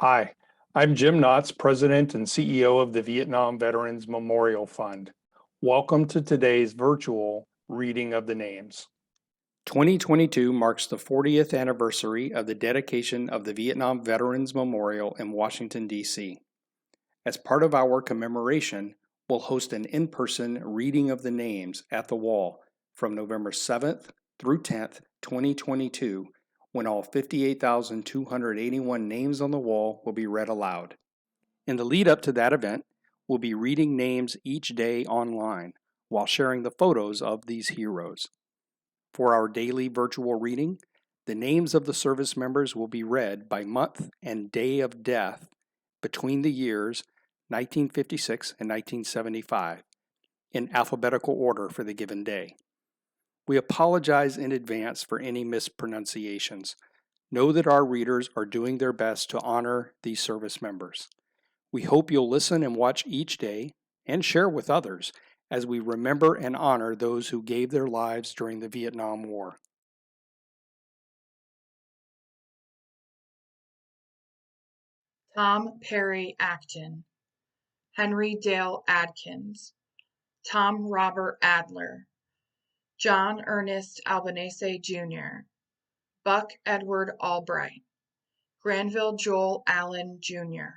Hi, I'm Jim Knotts, President and CEO of the Vietnam Veterans Memorial Fund. Welcome to today's virtual reading of the names. 2022 marks the 40th anniversary of the dedication of the Vietnam Veterans Memorial in Washington, D.C. As part of our commemoration, we'll host an in-person reading of the names at the wall from November 7th through 10th, 2022, when all 58,281 names on the wall will be read aloud. In the lead up to that event, we'll be reading names each day online while sharing the photos of these heroes. For our daily virtual reading, the names of the service members will be read by month and day of death between the years 1956 and 1975 in alphabetical order for the given day. We apologize in advance for any mispronunciations. Know that our readers are doing their best to honor these service members. We hope you'll listen and watch each day and share with others as we remember and honor those who gave their lives during the Vietnam War. Tom Perry Acton, Henry Dale Adkins, Tom Robert Adler, John Ernest Albanese Jr., Buck Edward Albright, Granville Joel Allen Jr.,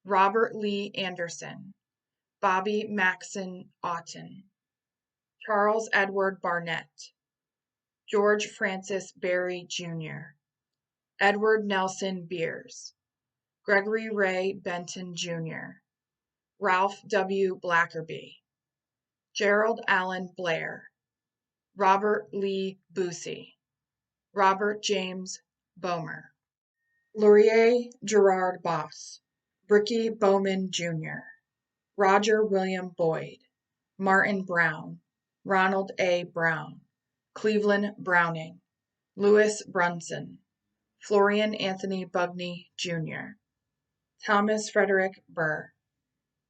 Robert Lee Anderson, Bobby Maxon Otten, Charles Edward Barnett, George Francis Berry Jr., Edward Nelson Beers, Gregory Ray Benton Jr., Ralph W. Blackerby, Gerald Allen Blair, Robert Lee Busey, Robert James Bomer, Laurier Gerard Boss, Bricky Bowman Jr., Roger William Boyd, Martin Brown, Ronald A. Brown, Cleveland Browning, Louis Brunson, Florian Anthony Bugney Jr., Thomas Frederick Burr,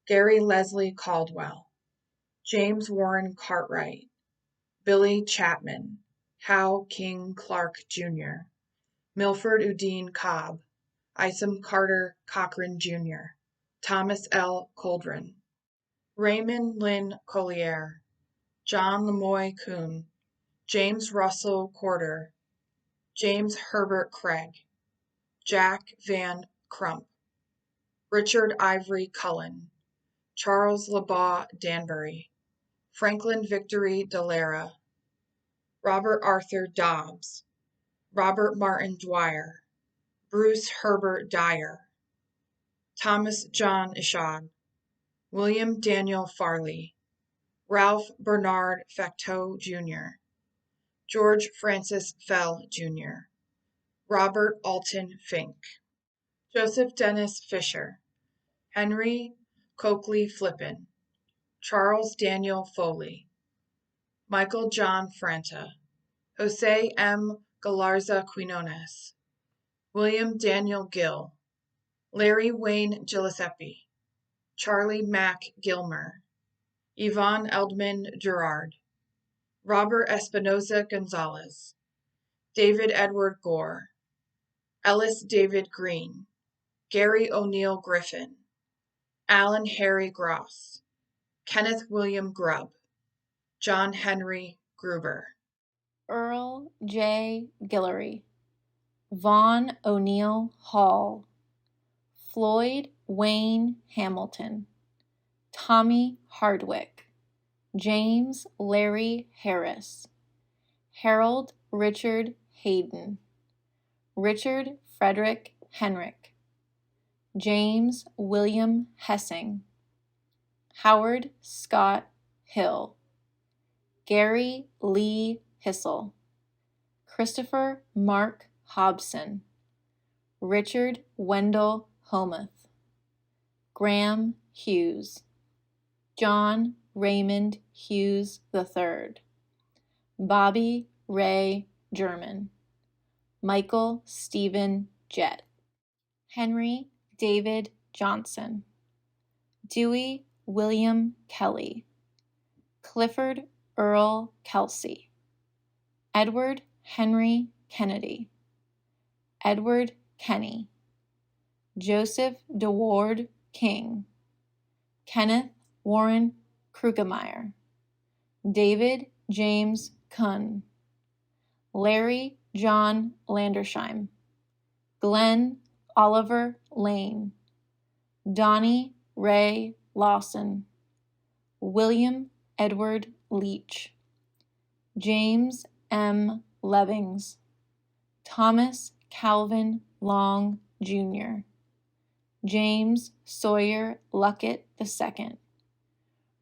Gary Leslie Caldwell, James Warren Cartwright, Billy Chapman, Hal King Clark Jr., Milford Udine Cobb, Isom Carter Cochran Jr., Thomas L. Coldren, Raymond Lynn Collier, John Lemoy Kuhn, James Russell Corder, James Herbert Craig, Jack Van Crump, Richard Ivory Cullen, Charles LeBaugh Danbury, Franklin Victory Delara, Robert Arthur Dobbs, Robert Martin Dwyer, Bruce Herbert Dyer, Thomas John Ishod, William Daniel Farley, Ralph Bernard Facteau Jr., George Francis Fell Jr., Robert Alton Fink, Joseph Dennis Fisher, Henry Coakley Flippin, Charles Daniel Foley, Michael John Franta, Jose M. Galarza Quinones, William Daniel Gill, Larry Wayne Giuseppe, Charlie Mack Gilmer, Yvonne Eldman Gerard, Robert Espinoza Gonzalez, David Edward Gore, Ellis David Green, Gary O'Neill Griffin, Alan Harry Gross, Kenneth William Grubb, John Henry Gruber, Earl J. Guillory, Vaughn O'Neill Hall, Floyd Wayne Hamilton, Tommy Hardwick, James Larry Harris, Harold Richard Hayden, Richard Frederick Henrick, James William Hessing, Howard Scott Hill, Gary Lee Hissel, Christopher Mark Hobson, Richard Wendell Homuth, Graham Hughes, John Raymond Hughes III, Bobby Ray German, Michael Stephen Jett, Henry David Johnson, Dewey William Kelly, Clifford Earl Kelsey, Edward Henry Kennedy, Edward Kenny, Joseph DeWard King, Kenneth Warren Krukemeyer, David James Kuhn, Larry John Landersheim, Glenn Oliver Lane, Donnie Ray Lawson, William Edward Leach, James M. Levings, Thomas Calvin Long, Jr., James Sawyer Luckett II,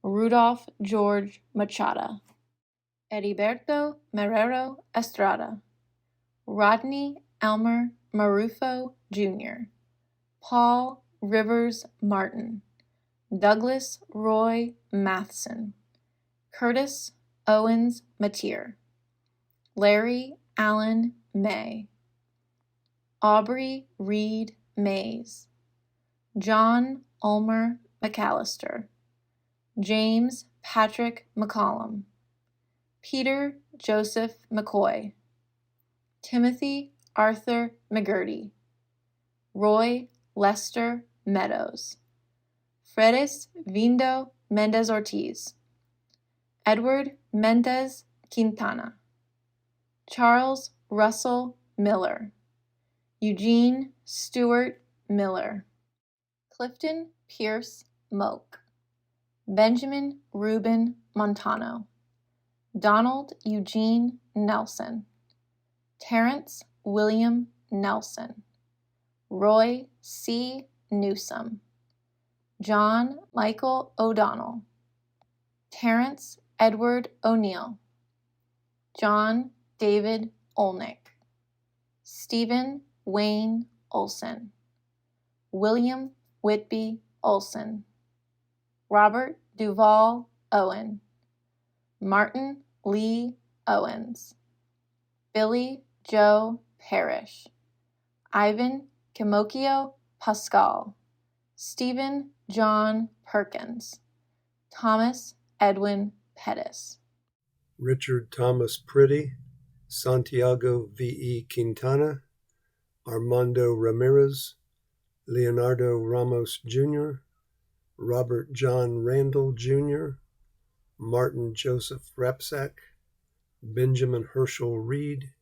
Rudolph George Machado, Heriberto Marrero Estrada, Rodney Elmer Marufo, Jr., Paul Rivers Martin, Douglas Roy Matheson, Curtis Owens Mateer, Larry Allen May, Aubrey Reed Mays, John Ulmer McAllister, James Patrick McCollum, Peter Joseph McCoy, Timothy Arthur McGurty, Roy Lester Meadows, Fredis Vindo Mendez Ortiz, Edward Mendez Quintana, Charles Russell Miller, Eugene Stewart Miller, Clifton Pierce Moak, Benjamin Reuben Montano, Donald Eugene Nelson, Terrence William Nelson, Roy C. Newsom, John Michael O'Donnell, Terrence Edward O'Neill, John David Olnick, Stephen Wayne Olson, William Whitby Olson, Robert Duval Owen, Martin Lee Owens, Billy Joe Parrish, Ivan Kimokio Pascal, Stephen John Perkins, Thomas Edwin Pettis, Richard Thomas Pretty, Santiago V.E. Quintana, Armando Ramirez, Leonardo Ramos Jr., Robert John Randall Jr., Martin Joseph Rapsack, Benjamin Herschel Reed,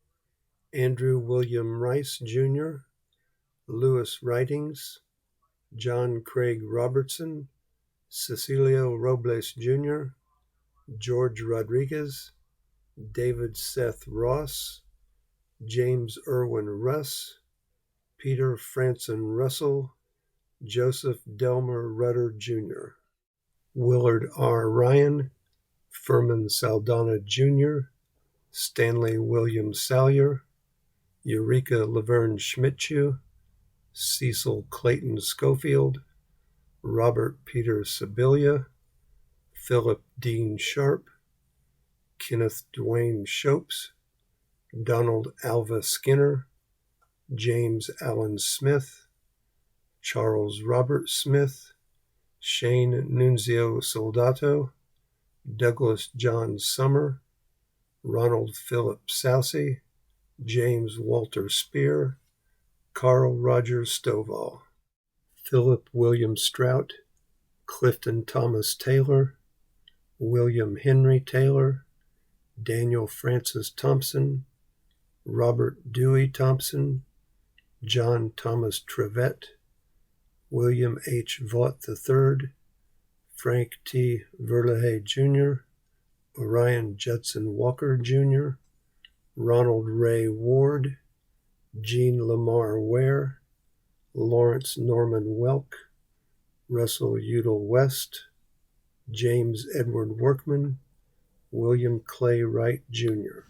Andrew William Rice Jr., Louis Ridings, John Craig Robertson, Cecilio Robles Jr., George Rodriguez, David Seth Ross, James Irwin Russ, Peter Franson Russell, Joseph Delmer Rudder Jr., Willard R. Ryan, Furman Saldana Jr., Stanley William Salyer, Eureka Laverne Schmidtchew, Cecil Clayton Schofield, Robert Peter Sibilia, Philip Dean Sharp, Kenneth Dwayne Shopes, Donald Alva Skinner, James Allen Smith, Charles Robert Smith, Shane Nunzio Soldato, Douglas John Summer, Ronald Philip Sousey, James Walter Spear, Carl Roger Stovall, Philip William Strout, Clifton Thomas Taylor, William Henry Taylor, Daniel Francis Thompson, Robert Dewey Thompson, John Thomas Trevette, William H. Vaught III, Frank T. Verlahay Jr., Orion Judson Walker Jr., Ronald Ray Ward, Jean Lamar Ware, Lawrence Norman Welk, Russell Udall West, James Edward Workman, William Clay Wright Jr.